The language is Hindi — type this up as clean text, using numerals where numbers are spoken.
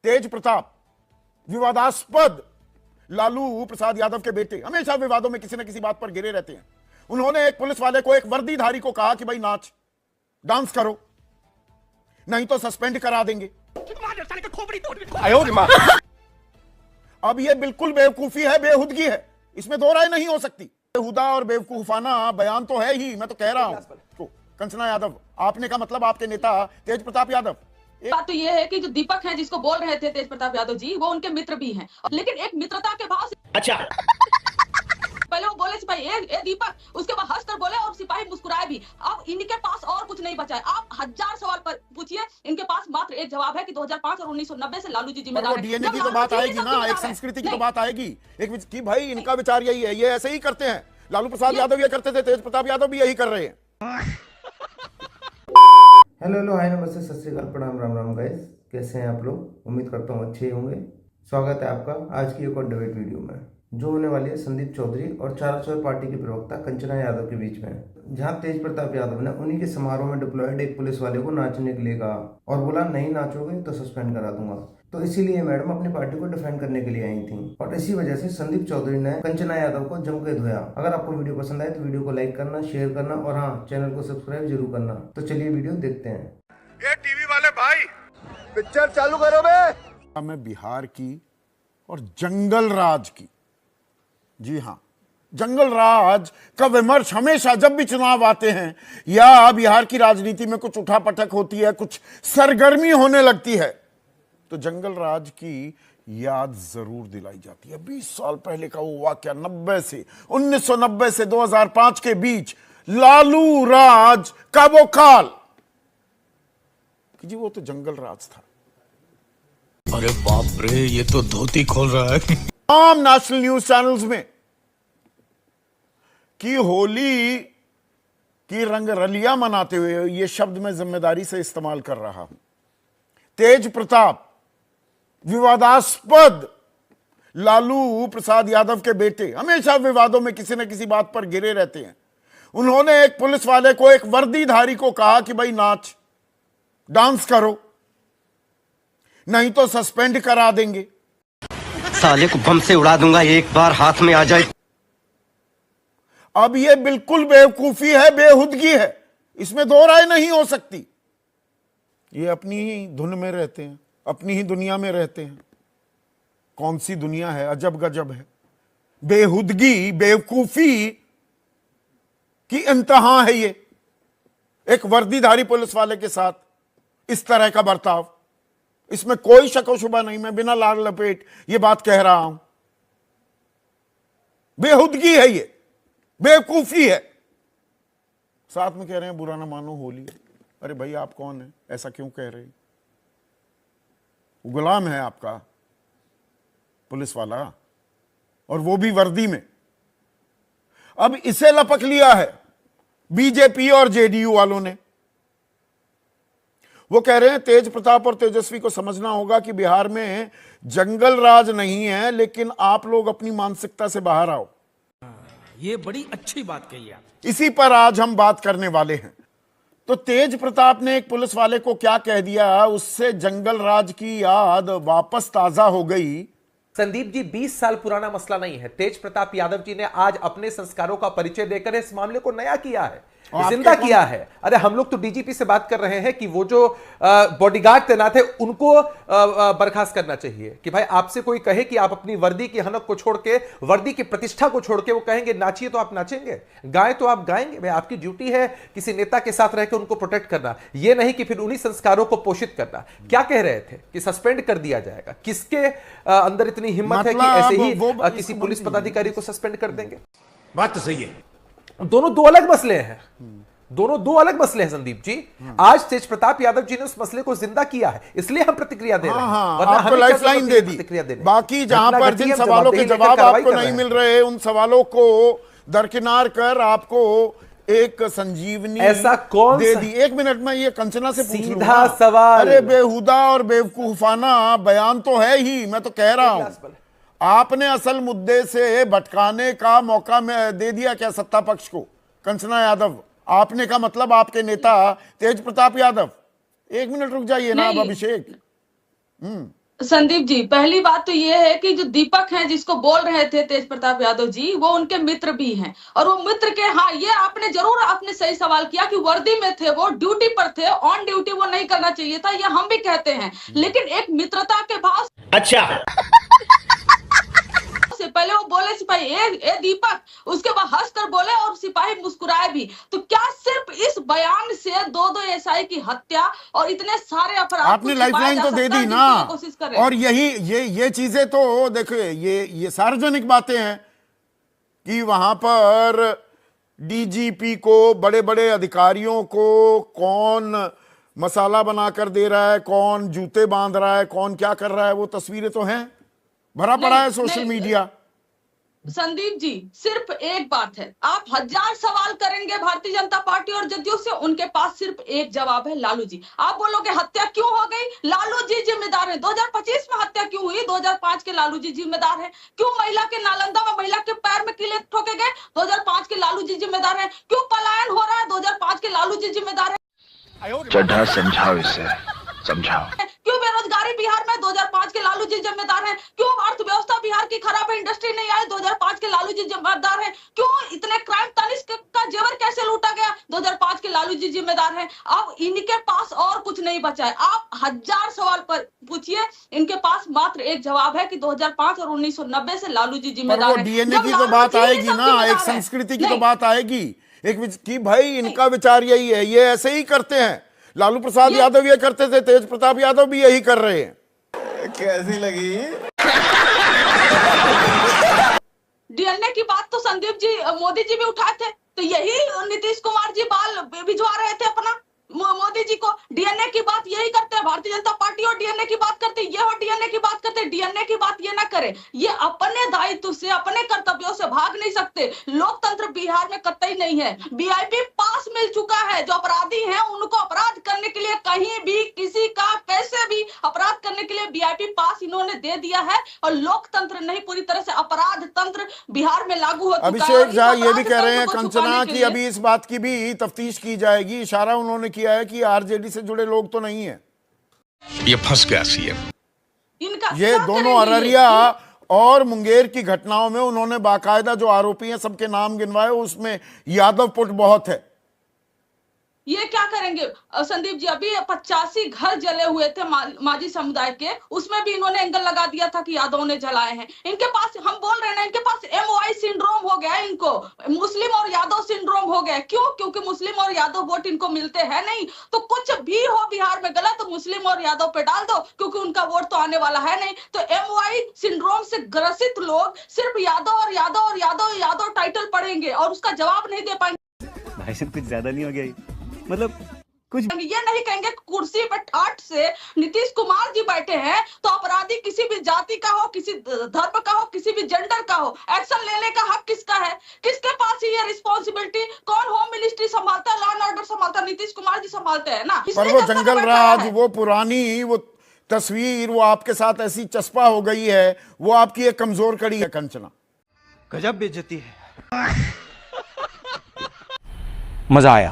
तेज प्रताप विवादास्पद लालू प्रसाद यादव के बेटे हमेशा विवादों में किसी न किसी बात पर घिरे रहते हैं। उन्होंने एक पुलिस वाले को, एक वर्दीधारी को कहा कि भाई नाच, डांस करो, नहीं तो सस्पेंड करा देंगे। अब यह बिल्कुल बेवकूफी है, बेहुदगी है, इसमें दो राय नहीं हो सकती। बेहुदा और बेवकूफाना बयान तो है ही, मैं तो कह रहा हूं। कंचना यादव, आपने का मतलब आपके नेता तेज प्रताप यादव। बात तो ये है कि जो दीपक है, जिसको बोल रहे थे तेज प्रताप यादव जी, वो उनके मित्र भी हैं, लेकिन एक मित्रता के भाव से अच्छा पहले वो बोले सिपाही ए दीपक, उसके बाद हंसकर बोले और सिपाही मुस्कुराए भी। अब इनके पास और कुछ नहीं बचा है। आप 1000 सवाल पर पूछिए, इनके पास मात्र एक जवाब है कि 2005 और 1990 से लालू जी जिम्मेदार हैं। डीएनए की तो बात आएगी ना, एक संस्कृति की तो बात आएगी, एक कि भाई इनका विचार यही है, ये ऐसे ही करते हैं। लालू प्रसाद यादव ये करते थे, तेज प्रताप यादव भी यही कर रहे हैं। हेलो हाय नमस्ते सत श्री अकाल प्रणाम राम राम गाइस, कैसे हैं आप लोग? उम्मीद करता हूँ अच्छे होंगे। स्वागत है आपका आज की एक और डिबेट वीडियो में, जो होने वाली है संदीप चौधरी और चारा चौर पार्टी के प्रवक्ता कंचना यादव के बीच में, जहां तेज प्रताप यादव ने उन्हीं के समारोह में डिप्लॉयड एक पुलिस वाले को नाचने के लिए कहा और बोला नहीं नाचोगे तो सस्पेंड करा दूंगा। तो इसीलिए मैडम अपनी पार्टी को डिफेंड करने के लिए आई थी और इसी वजह से संदीप चौधरी ने कंचना यादव को जम के धोया। अगर आपको वीडियो पसंद आए तो वीडियो को लाइक करना, शेयर करना और हाँ, चैनल को सब्सक्राइब जरूर करना। तो चलिए वीडियो देखते हैं। ये टीवी वाले भाई पिक्चर चालू करो बे। मैं बिहार की और जंगल राज की, जी हां, जंगल राज का विमर्श हमेशा जब भी चुनाव आते हैं या बिहार की राजनीति में कुछ उठापटक होती है, कुछ सरगर्मी होने लगती है, तो जंगल राज की याद जरूर दिलाई जाती है। 20 साल पहले का वो वाकया, 1990 से 2005 के बीच लालू राज का वो काल, कि जी वो तो जंगल राज था। अरे बाप रे, ये तो धोती खोल रहा है। तमाम नेशनल न्यूज चैनल्स में कि होली की रंगरलियां मनाते हुए, ये शब्द मैं जिम्मेदारी से इस्तेमाल कर रहा हूं, तेज प्रताप विवादास्पद लालू प्रसाद यादव के बेटे हमेशा विवादों में किसी न किसी बात पर घिरे रहते हैं। उन्होंने एक पुलिस वाले को, एक वर्दीधारी को कहा कि भाई नाच, डांस करो, नहीं तो सस्पेंड करा देंगे। साले को बम से उड़ा दूंगा एक बार हाथ में आ जाए। अब यह बिल्कुल बेवकूफी है, बेहुदगी है, इसमें दो राय नहीं हो सकती। ये अपनी ही धुन में रहते हैं, अपनी ही दुनिया में रहते हैं। कौन सी दुनिया है, अजब गजब है। बेहुदगी, बेवकूफी की इंतहा है ये। एक वर्दीधारी पुलिस वाले के साथ इस तरह का बर्ताव, इसमें कोई शक व शुबा नहीं, मैं बिना लाल लपेट ये बात कह रहा हूं। बेहुदगी है ये, बेवकूफी है। साथ में कह रहे हैं बुरा ना मानो होली। अरे भाई आप कौन है, ऐसा क्यों कह रहे हैं? गुलाम है आपका पुलिस वाला, और वो भी वर्दी में। अब इसे लपक लिया है बीजेपी और जेडीयू वालों ने। वो कह रहे हैं तेज प्रताप और तेजस्वी को समझना होगा कि बिहार में जंगल राज नहीं है, लेकिन आप लोग अपनी मानसिकता से बाहर आओ। ये बड़ी अच्छी बात कही आप। इसी पर आज हम बात करने वाले हैं। तो तेज प्रताप ने एक पुलिस वाले को क्या कह दिया, उससे जंगल राज की याद वापस ताजा हो गई। संदीप जी, 20 साल पुराना मसला नहीं है। तेज प्रताप यादव जी ने आज अपने संस्कारों का परिचय देकर इस मामले को नया किया है, जिंदा किया है। अरे हम लोग तो डीजीपी से बात कर रहे हैं कि वो जो बॉडीगार्ड तैनात है उनको बर्खास्त करना चाहिए। कि भाई आपसे कोई कहे कि आप अपनी वर्दी की हनक को छोड़ के, वर्दी की प्रतिष्ठा को छोड़ के, वो कहेंगे नाचिए तो आप नाचेंगे, गाएं तो आप गाएंगे। भाई आपकी ड्यूटी है किसी नेता के साथ रहकर उनको प्रोटेक्ट करना, ये नहीं कि फिर उन्हीं संस्कारों को पोषित करना। क्या कह रहे थे कि सस्पेंड कर दिया जाएगा? किसके अंदर इतनी हिम्मत है कि ऐसे ही किसी पुलिस पदाधिकारी को सस्पेंड कर देंगे? बात तो सही है। दोनों दो अलग मसले हैं, दोनों दो अलग मसले हैं संदीप जी। आज तेज प्रताप यादव जी ने उस मसले को जिंदा किया है, इसलिए हम प्रतिक्रिया दे रहे हैं। वरना आपको हमें लाइफ लाइन दे दी। बाकी जहां पर जिन सवालों के जवाब आपको नहीं मिल रहे, उन सवालों को दरकिनार कर आपको एक संजीवनी ऐसा कौन दे दी। एक मिनट में ये कंचना से पूछ लूंगा। सीधा सवाल। अरे बेहुदा और बेवकूफाना बयान तो है ही, मैं तो कह रहा हूं। आपने असल मुद्दे से भटकाने का मौका में दे दिया क्या सत्ता पक्ष को? कंचना यादव, आपने का मतलब आपके नेता तेज प्रताप यादव। एक मिनट रुक जाइए ना अब अभिषेक। संदीप जी, पहली बात तो ये है कि जो दीपक हैं जिसको बोल रहे थे तेज प्रताप यादव जी, वो उनके मित्र भी हैं और वो मित्र के, हाँ ये आपने जरूर आपने सही सवाल किया कि वर्दी में थे, वो ड्यूटी पर थे, ऑन ड्यूटी वो नहीं करना चाहिए था, ये हम भी कहते हैं, लेकिन एक मित्रता के भाव से पहले वो बोले सिपाही ए दीपक, उसके बाद हंस कर बोले और सिपाही मुस्कुराए भी। तो क्या सिर्फ इस बयान से दो एसआई की हत्या और इतने सारे अपराध आपने लाइफलाइन तो दे दी ना, कोशिश कर और यही ये चीजें तो देखिए, ये सार्वजनिक बातें हैं कि वहां पर डीजीपी को, बड़े बड़े अधिकारियों को कौन मसाला बनाकर दे रहा है, कौन जूते बांध रहा है, कौन क्या कर रहा है, वो तस्वीरें तो हैं, भरा पड़ा है सोशल मीडिया। संदीप जी, सिर्फ एक बात है, आप 1000 सवाल करेंगे भारतीय जनता पार्टी और जदयू से, उनके पास सिर्फ एक जवाब है, लालू जी। आप बोलोगे हत्या क्यों हो गई, लालू जी जिम्मेदार है। 2025 में हत्या क्यों हुई, 2005 के लालू जी जिम्मेदार है। क्यों महिला के नालंदा में महिला के पैर में कीले ठोके गए, 2005 के लालू जी जिम्मेदार है। क्यों पलायन हो रहा है, 2005 के लालू जी जिम्मेदार है। चड्ढा समझाओ इसे, समझाओ। क्यों बेरोजगारी बिहार में, 2005 के लालू जी जिम्मेदार हैं। क्यों अर्थव्यवस्था बिहार की खराब है, इंडस्ट्री नहीं आई, 2005 के लालू जी जिम्मेदार हैं। क्यों इतने क्राइम, तनिष्क का जेवर कैसे लूटा गया, 2005 के लालू जी जिम्मेदार हैं। अब इनके पास और कुछ नहीं बचा है। आप 1000 सवाल पर पूछिए, इनके पास मात्र एक जवाब है कि 2005 और 1990 से लालू जी जिम्मेदार हैं। डीएनए की तो बात आएगी ना, एक संस्कृति की तो बात आएगी, कि भाई इनका विचार यही है, ये ऐसे ही करते हैं। लालू प्रसाद यादव ये करते थे, तेज प्रताप यादव भी यही कर रहे हैं। कैसी लगी? डीएनए की बात तो संदीप जी, मोदी जी भी उठाए थे, तो यही नीतीश कुमार जी बाल भिजवा रहे थे अपना मोदी जी को। डीएनए की बात यही करते हैं, भारतीय जनता पार्टी और डीएनए की बात करते हैं, ये और डीएनए की बात करते हैं। डीएनए की बात ये ना करे, ये अपने दायित्व से, अपने कर्तव्यों से भाग नहीं सकते। लोकतंत्र बिहार में कतई नहीं है। वीआईपी पास मिल चुका है, जो अपराधी हैं उनको अपराध करने के लिए, कहीं भी किसी का कैसे भी अपराध करने के लिए वीआईपी पास इन्होंने दे दिया है, और लोकतंत्र नहीं, पूरी तरह से अपराध तंत्र बिहार में लागू हो चुका है। अभिषेक झा ये भी कह रहे हैं कंचना की अभी इस बात की भी तफ्तीश की जाएगी। इशारा उन्होंने किया है कि आरजेडी से जुड़े लोग तो नहीं है। ये फंस गया सीएम। इनका ये दोनों अररिया और मुंगेर की घटनाओं में उन्होंने बाकायदा जो आरोपी हैं सबके नाम गिनवाए, उसमें यादव पुट बहुत है। ये क्या करेंगे संदीप जी, अभी 85 घर जले हुए थे माझी समुदाय के, उसमें भी इन्होंने एंगल लगा दिया था कि यादव ने जलाए हैं। इनके पास, हम बोल रहे हैं ना, इनके पास एमओआई सिंड्रोम हो गया है, इनको मुस्लिम और यादव सिंड्रोम हो गया। क्यों? क्योंकि मुस्लिम और यादव वोट इनको मिलते हैं नहीं, तो कुछ भी हो बिहार में गलत, तो मुस्लिम और यादव पे डाल दो, क्योंकि उनका वोट तो आने वाला है नहीं। तो एमओआई सिंड्रोम से ग्रसित लोग सिर्फ यादव और यादव और यादव यादव टाइटल पढ़ेंगे और उसका जवाब नहीं दे पाएंगे। भाई साहब कुछ ज्यादा नहीं हो गया, मतलब कुछ ये नहीं कहेंगे कुर्सी पर ठाट से नीतीश कुमार जी बैठे हैं तो अपराधी किसी भी जाति का हो, किसी धर्म का हो, किसी भी जेंडर का हो, एक्शन लेने का हक किसका है? किसके पास ये रिस्पॉन्सिबिलिटी? कौन होम मिनिस्ट्री संभालता है, लॉ एंड ऑर्डर संभालता है? नीतीश कुमार जी संभालते हैं ना। पर वो जंगल राज, वो पुरानी वो तस्वीर, वो आपके साथ ऐसी चस्पा हो गई है, वो आपकी एक कमजोर कड़ी है कंचना। गजब बेइज्जती है। मजा आया।